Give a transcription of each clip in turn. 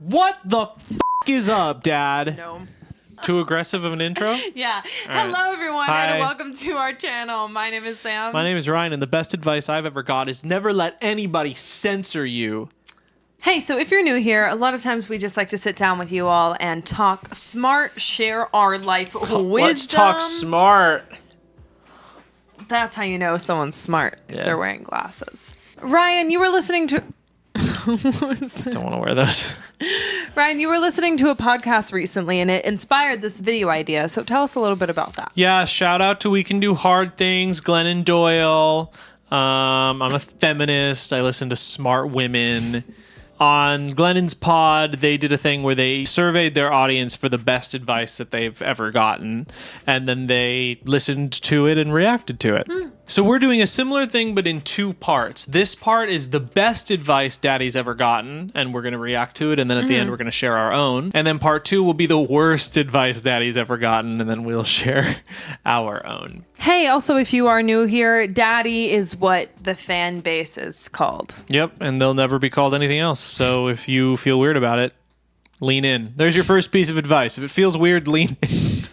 What the is up, Dad? No. Too aggressive of an intro? Yeah. All Hello, everyone, Hi. and welcome to our channel. My name is Sam. My name is Ryan, and the best advice I've ever got is never let anybody censor you. Hey, so if you're new here, a lot of times we just like to sit down with you all and talk smart, share our life wisdom. Let's talk smart. That's how you know someone's smart if Yeah. they're wearing glasses. Ryan, you were listening to... Don't want to wear those. Ryan, you were listening to a podcast recently, and it inspired this video idea. So tell us a little bit about that. Yeah, shout out to We Can Do Hard Things, Glennon Doyle. I'm a feminist. I listen to smart women. On Glennon's pod, they did a thing where they surveyed their audience for the best advice that they've ever gotten, and then they listened to it and reacted to it. So we're doing a similar thing, but in two parts. This part is the best advice Daddy's ever gotten, and we're going to react to it, and then at the end, we're going to share our own. And then part two will be the worst advice Daddy's ever gotten, and then we'll share our own. Hey, also, if you are new here, Daddy is what the fan base is called. Yep, and they'll never be called anything else. So if you feel weird about it, lean in. There's your first piece of advice. If it feels weird, lean in.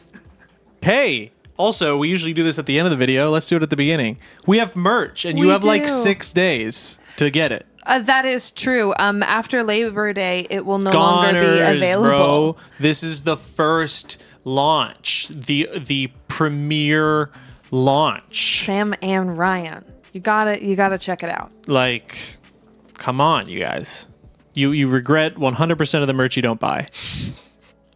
Hey, also, we usually do this at the end of the video. Let's do it at the beginning. We have merch, and you have like 6 days to get it. That is true. After Labor Day, it will no longer be available. Bro. This is the first launch, the premiere launch. Sam and Ryan, you gotta check it out. Like, come on, you guys. You regret 100% of the merch you don't buy.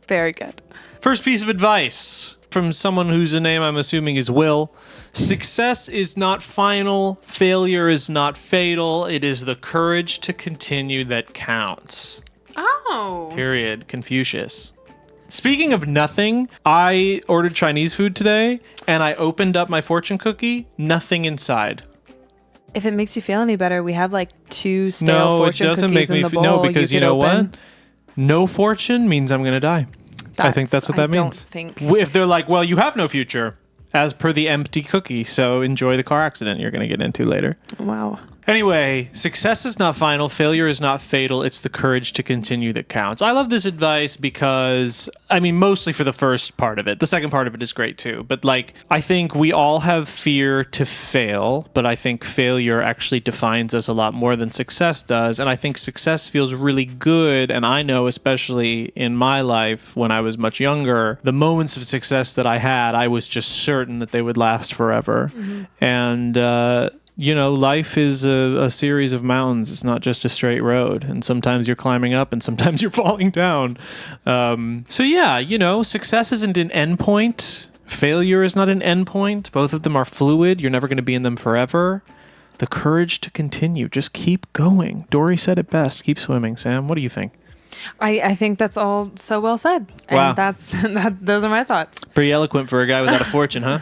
Very good. First piece of advice from someone whose name I'm assuming is Will. Success is not final. Failure is not fatal. It is the courage to continue that counts. Oh. Period. Confucius. Speaking of nothing, I ordered Chinese food today, and I opened up my fortune cookie. Nothing inside. If it makes you feel any better, we have like 2 stale fortune cookies in the bowl. No, because you know what? No fortune means I'm going to die. I think that's what that means. If they're like, well, you have no future, as per the empty cookie, so enjoy the car accident you're going to get into later. Wow. Anyway, success is not final. Failure is not fatal. It's the courage to continue that counts. I love this advice because, I mean, mostly for the first part of it. The second part of it is great too. But like, I think we all have fear to fail, but I think failure actually defines us a lot more than success does. And I think success feels really good. And I know, especially in my life when I was much younger, the moments of success that I had, I was just certain that they would last forever. Mm-hmm. And, you know, life is a series of mountains. It's not just a straight road. And sometimes you're climbing up and sometimes you're falling down. So yeah, you know, success isn't an endpoint. Failure is not an endpoint. Both of them are fluid. You're never going to be in them forever. The courage to continue. Just keep going. Dory said it best. Keep swimming. Sam, what do you think? I think that's all so well said. Wow. And those are my thoughts. Pretty eloquent for a guy without a fortune, huh?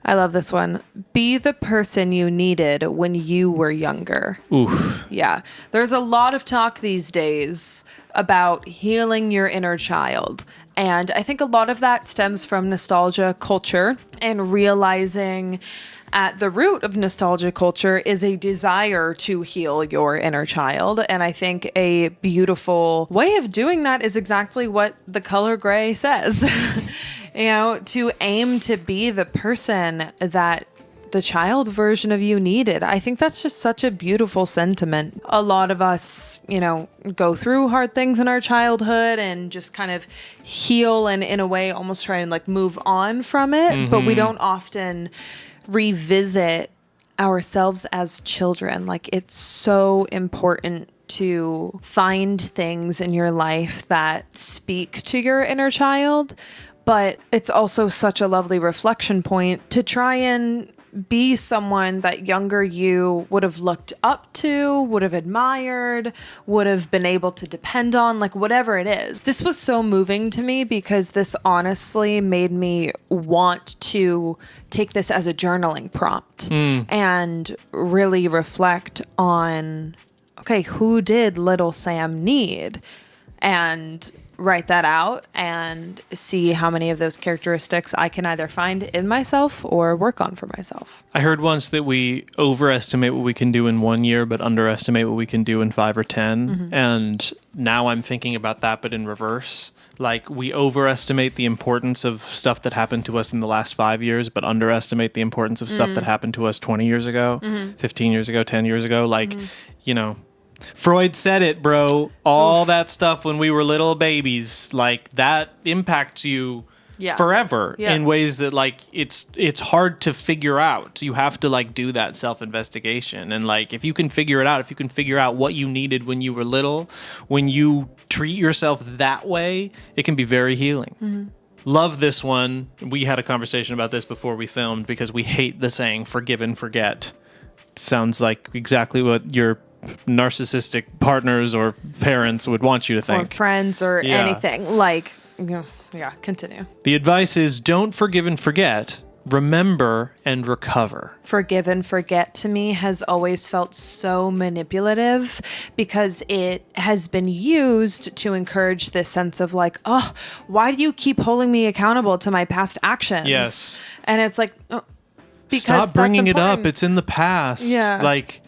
I love this one. Be the person you needed when you were younger. Oof. Yeah. There's a lot of talk these days about healing your inner child. And I think a lot of that stems from nostalgia culture and realizing at the root of nostalgia culture is a desire to heal your inner child. And I think a beautiful way of doing that is exactly what the color gray says. You know, to aim to be the person that the child version of you needed. I think that's just such a beautiful sentiment. A lot of us, you know, go through hard things in our childhood and just kind of heal and in a way almost try and like move on from it. Mm-hmm. But we don't often revisit ourselves as children. Like, it's so important to find things in your life that speak to your inner child. But it's also such a lovely reflection point to try and be someone that younger you would have looked up to, would have admired, would have been able to depend on, like whatever it is. This was so moving to me because this honestly made me want to take this as a journaling prompt and really reflect on, okay, who did little Sam need? and write that out and see how many of those characteristics I can either find in myself or work on for myself. I heard once that we overestimate what we can do in 1 year, but underestimate what we can do in 5 or 10. And now I'm thinking about that, but in reverse. Like, we overestimate the importance of stuff that happened to us in the last 5 years, but underestimate the importance of stuff that happened to us 20 years ago, 15 years ago, 10 years ago. Like, you know, Freud said it, bro. All that stuff when we were little babies, like, that impacts you forever in ways that, like, it's hard to figure out. You have to, like, do that self-investigation. And, like, if you can figure it out, if you can figure out what you needed when you were little, when you treat yourself that way, it can be very healing. Love this one. We had a conversation about this before we filmed because we hate the saying forgive and forget. Sounds like exactly what your narcissistic partners or parents would want you to think. Or friends or anything. Like, continue. The advice is don't forgive and forget. Remember and recover. Forgive and forget to me has always felt so manipulative because it has been used to encourage this sense of like, oh, why do you keep holding me accountable to my past actions? Yes. And it's like, oh, because stop bringing it important. up. It's in the past. Yeah. Like,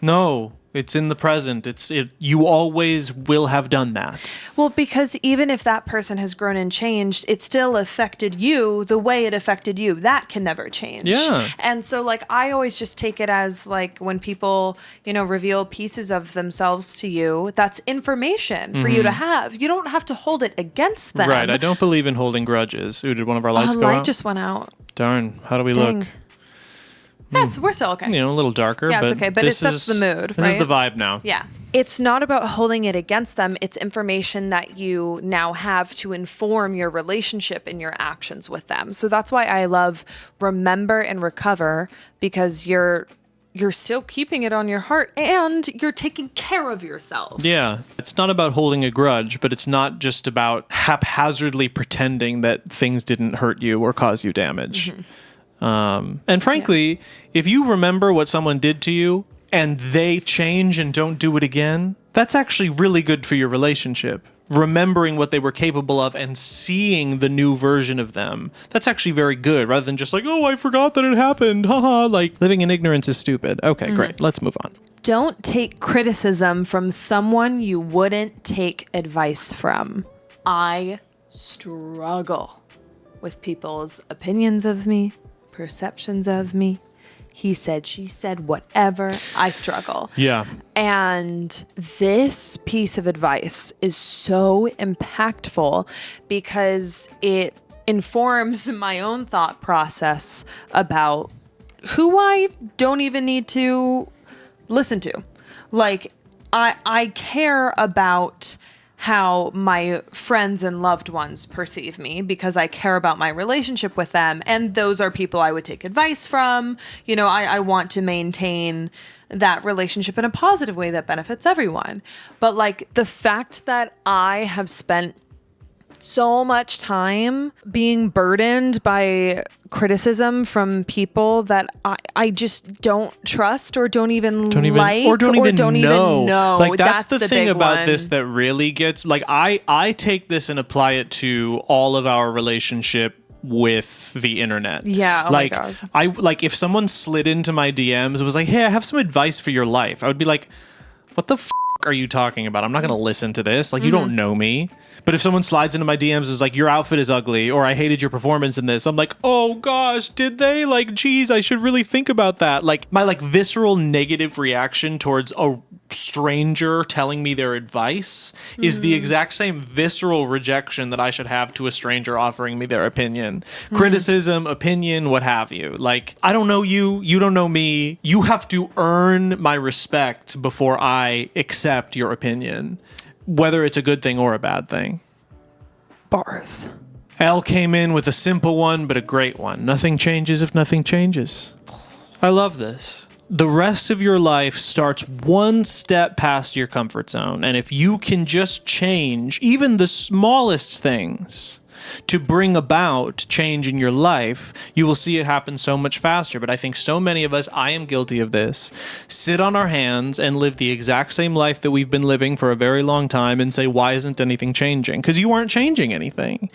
no. It's in the present. You always will have done that. Well, because even if that person has grown and changed, it still affected you the way it affected you. That can never change. Yeah. And so, like, I always just take it as, like, when people, you know, reveal pieces of themselves to you, that's information for you to have. You don't have to hold it against them. Right. I don't believe in holding grudges. Ooh, did one of our lights go out? Light just went out. Darn. How do we Dang. look? Yes, we're still okay. You know, a little darker. Yeah, but it's okay. But it sets the mood, This is the vibe now. Yeah. It's not about holding it against them. It's information that you now have to inform your relationship and your actions with them. So that's why I love remember and recover, because you're still keeping it on your heart and you're taking care of yourself. Yeah. It's not about holding a grudge, but it's not just about haphazardly pretending that things didn't hurt you or cause you damage. And frankly, if you remember what someone did to you and they change and don't do it again, that's actually really good for your relationship. Remembering what they were capable of and seeing the new version of them, that's actually very good, rather than just like, oh, I forgot that it happened. Haha, like living in ignorance is stupid. Okay, great. Let's move on. Don't take criticism from someone you wouldn't take advice from. I struggle with people's opinions of me, perceptions of me. He said, she said, whatever. I struggle. Yeah. And this piece of advice is so impactful because it informs my own thought process about who I don't even need to listen to. Like, I care about how my friends and loved ones perceive me because I care about my relationship with them. And those are people I would take advice from. You know, I want to maintain that relationship in a positive way that benefits everyone. But like the fact that I have spent so much time being burdened by criticism from people that I just don't trust or don't even like or don't even know. Like that's the thing about one. This that really gets like I take this and apply it to all of our relationship with the internet. Yeah. Oh like my God. I like if someone slid into my DMs and was like, "Hey, I have some advice for your life." I would be like, "What the are you talking about? I'm not going to listen to this. Like, you don't know me." But if someone slides into my DMs and is like, your outfit is ugly, or I hated your performance in this, I'm like, oh gosh, did they? Like, geez, I should really think about that. Like, my like visceral negative reaction towards a stranger telling me their advice is the exact same visceral rejection that I should have to a stranger offering me their opinion. Criticism, opinion, what have you. Like, I don't know you, you don't know me. You have to earn my respect before I accept your opinion, whether it's a good thing or a bad thing. Bars. Elle came in with a simple one, but a great one. Nothing changes if nothing changes. I love this. The rest of your life starts one step past your comfort zone. And if you can just change even the smallest things, to bring about change in your life, you will see it happen so much faster. But I think so many of us, I am guilty of this, sit on our hands and live the exact same life that we've been living for a very long time and say, why isn't anything changing? Because you aren't changing anything.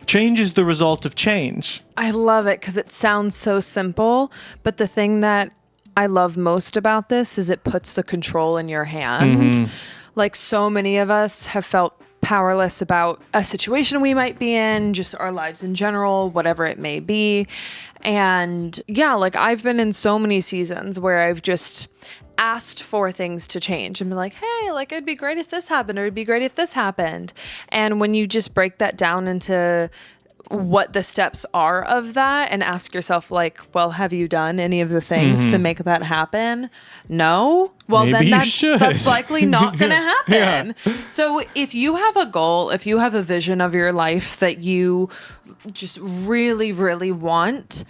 Change is the result of change. I love it because it sounds so simple, but the thing that I love most about this is it puts the control in your hand. Like so many of us have felt powerless about a situation we might be in, just our lives in general, whatever it may be. And yeah, like I've been in so many seasons where I've just asked for things to change and be like, hey, like it'd be great if this happened, or it'd be great if this happened. And when you just break that down into what the steps are of that and ask yourself, like, well, have you done any of the things to make that happen? No? Well, Maybe then you should. that's likely not going to happen. So if you have a goal, if you have a vision of your life that you just really, really want,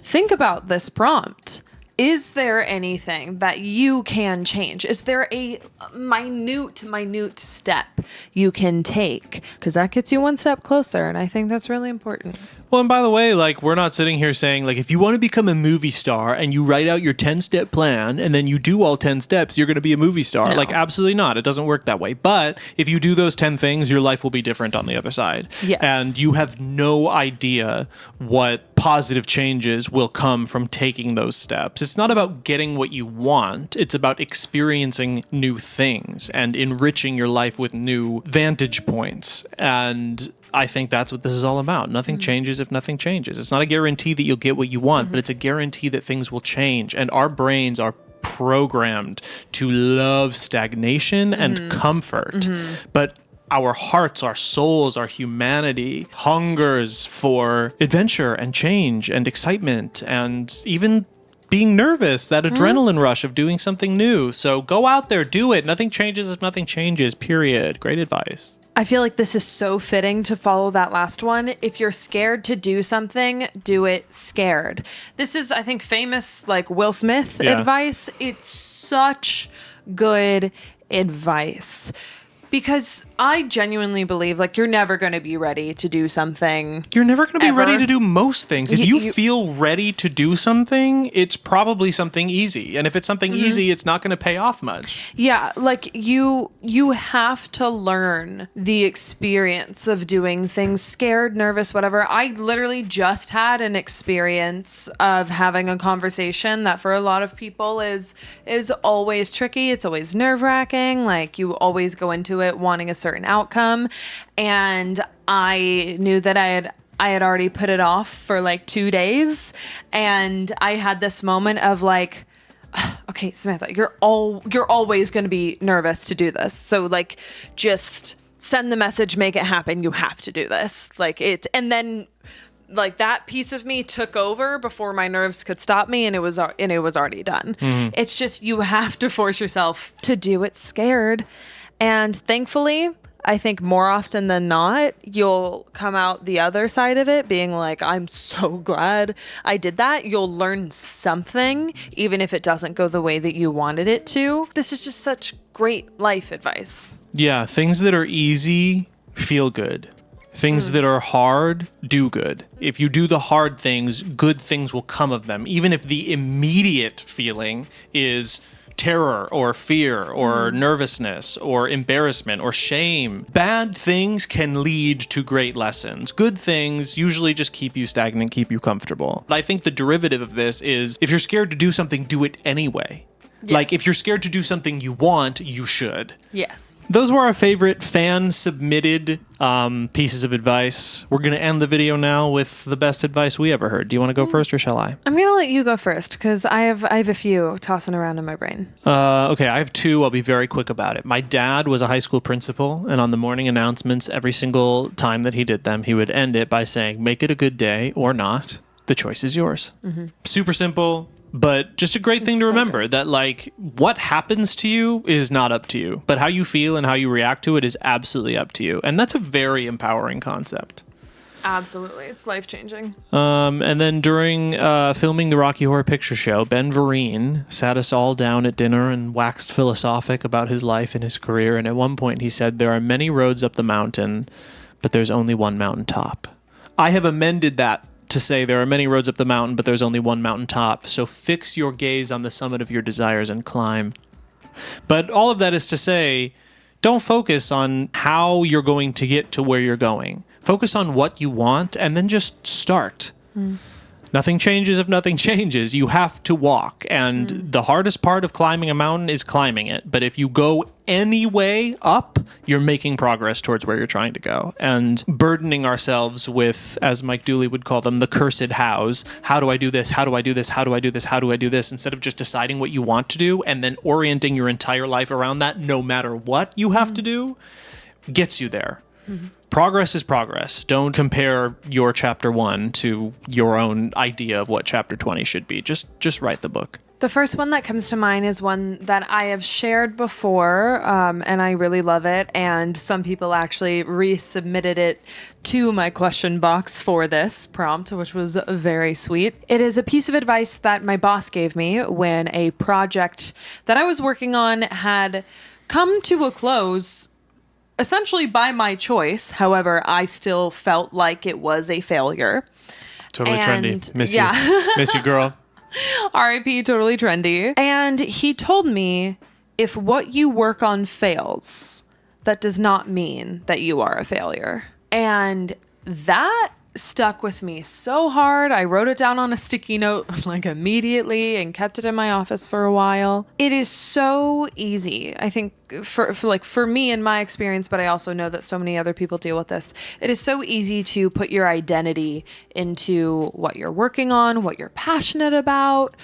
think about this prompt. Is there anything that you can change? Is there a minute step you can take? Because that gets you one step closer, and I think that's really important. Well, and by the way, like, we're not sitting here saying, like, if you want to become a movie star and you write out your 10-step plan and then you do all 10 steps, you're going to be a movie star. No. Like, absolutely not. It doesn't work that way. But if you do those 10 things, your life will be different on the other side. Yes. And you have no idea what positive changes will come from taking those steps. It's not about getting what you want. It's about experiencing new things and enriching your life with new vantage points. And I think that's what this is all about. Nothing changes if nothing changes. It's not a guarantee that you'll get what you want, but it's a guarantee that things will change. And our brains are programmed to love stagnation and comfort. But our hearts, our souls, our humanity hungers for adventure and change and excitement and even being nervous, that adrenaline rush of doing something new. So go out there, do it. Nothing changes if nothing changes, period. Great advice. I feel like this is so fitting to follow that last one. If you're scared to do something, do it scared. This is, I think, famous, like Will Smith advice. It's such good advice. Because I genuinely believe, like, you're never going to be ready to do something. You're never going to be ever. ready to do most things. If you feel ready to do something, it's probably something easy. And if it's something easy, it's not going to pay off much. Yeah, like you have to learn the experience of doing things scared, nervous, whatever. I literally just had an experience of having a conversation that for a lot of people is always tricky. It's always nerve-wracking. Like you always go into it wanting a certain outcome, and I knew that I had already put it off for like 2 days, and I had this moment of like, okay, Samantha, you're always going to be nervous to do this. So like, just send the message, make it happen. You have to do this. Like it, and then like that piece of me took over before my nerves could stop me, and it was already done. It's just, you have to force yourself to do it scared. And thankfully, I think more often than not, you'll come out the other side of it being like, I'm so glad I did that. You'll learn something, even if it doesn't go the way that you wanted it to. This is just such great life advice. Yeah, things that are easy feel good. Things that are hard do good. If you do the hard things, good things will come of them. Even if the immediate feeling is terror or fear or nervousness or embarrassment or shame. Bad things can lead to great lessons. Good things usually just keep you stagnant, keep you comfortable. I think the derivative of this is, if you're scared to do something, do it anyway. Yes. Like, if you're scared to do something you want, you should. Yes. Those were our favorite fan-submitted pieces of advice. We're going to end the video now with the best advice we ever heard. Do you want to go first, or shall I? I'm going to let you go first, because I have a few tossing around in my brain. Okay, I have two. I'll be very quick about it. My dad was a high school principal, and on the morning announcements, every single time that he did them, he would end it by saying, make it a good day or not. The choice is yours. Super simple. But just a great thing to remember, that like, what happens to you is not up to you, but how you feel and how you react to it is absolutely up to you. And that's a very empowering concept. Absolutely. It's life-changing. And then during filming the Rocky Horror Picture Show, Ben Vereen sat us all down at dinner and waxed philosophic about his life and his career. And at one point he said, there are many roads up the mountain, but there's only one mountaintop. I have amended that to say there are many roads up the mountain, but there's only one mountaintop. So fix your gaze on the summit of your desires and climb. But all of that is to say, don't focus on how you're going to get to where you're going. Focus on what you want and then just start. Nothing changes if nothing changes. You have to walk. And the hardest part of climbing a mountain is climbing it. But if you go any way up, you're making progress towards where you're trying to go. And burdening ourselves with, as Mike Dooley would call them, the cursed hows. How do I do this? How do I do this? How do I do this? How do I do this? Instead of just deciding what you want to do and then orienting your entire life around that, no matter what you have to do, gets you there. Progress is progress. Don't compare your chapter 1 to your own idea of what chapter 20 should be. Just write the book. The first one that comes to mind is one that I have shared before, and I really love it. And some people actually resubmitted it to my question box for this prompt, which was very sweet. It is a piece of advice that my boss gave me when a project that I was working on had come to a close essentially by my choice. However, I still felt like it was a failure. Totally trendy. Miss you. Miss you, girl. R.I.P. Totally trendy. And he told me, if what you work on fails, that does not mean that you are a failure. And that stuck with me so hard. I wrote it down on a sticky note like immediately and kept it in my office for a while. It is so easy, I think, for me in my experience, but I also know that so many other people deal with this. It is so easy to put your identity into what you're working on, what you're passionate about,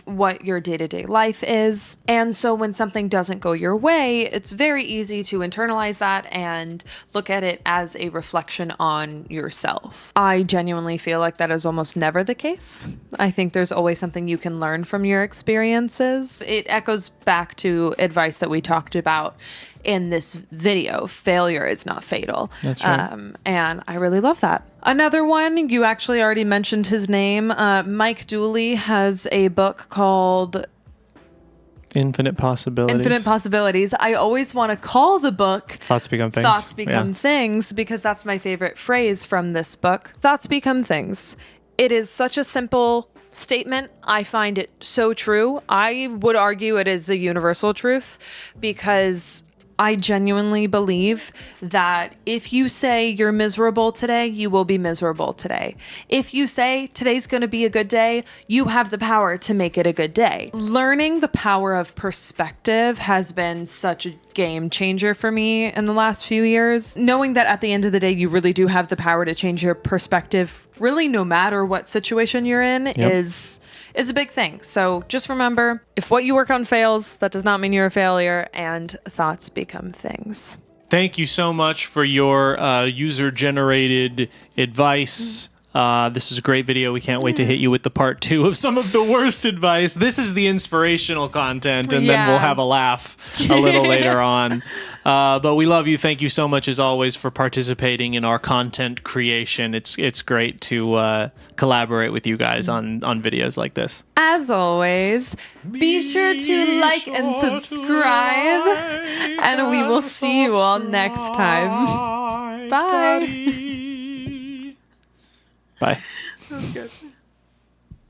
what your day-to-day life is. And so when something doesn't go your way, it's very easy to internalize that and look at it as a reflection on yourself. I genuinely feel like that is almost never the case. I think there's always something you can learn from your experiences. It echoes back to advice that we talked about in this video. Failure is not fatal. That's right. And I really love that. Another one, you actually already mentioned his name. Mike Dooley has a book called Infinite Possibilities. Infinite Possibilities. I always want to call the book Thoughts Become Things. Thoughts Become Things, because that's my favorite phrase from this book. Thoughts become things. It is such a simple statement. I find it so true. I would argue it is a universal truth, because I genuinely believe that if you say you're miserable today, you will be miserable today. If you say today's going to be a good day, you have the power to make it a good day. Learning the power of perspective has been such a game changer for me in the last few years. Knowing that at the end of the day, you really do have the power to change your perspective, really no matter what situation you're in, is a big thing. So just remember, if what you work on fails, that does not mean you're a failure, and thoughts become things. Thank you so much for your user-generated advice. This was a great video. We can't wait to hit you with the part 2 of some of the worst advice. This is the inspirational content, and then we'll have a laugh a little later on. But we love you. Thank you so much, as always, for participating in our content creation. It's great to collaborate with you guys on videos like this. As always, be sure to like and subscribe, and we will see you all next time. Bye. Bye. That was good.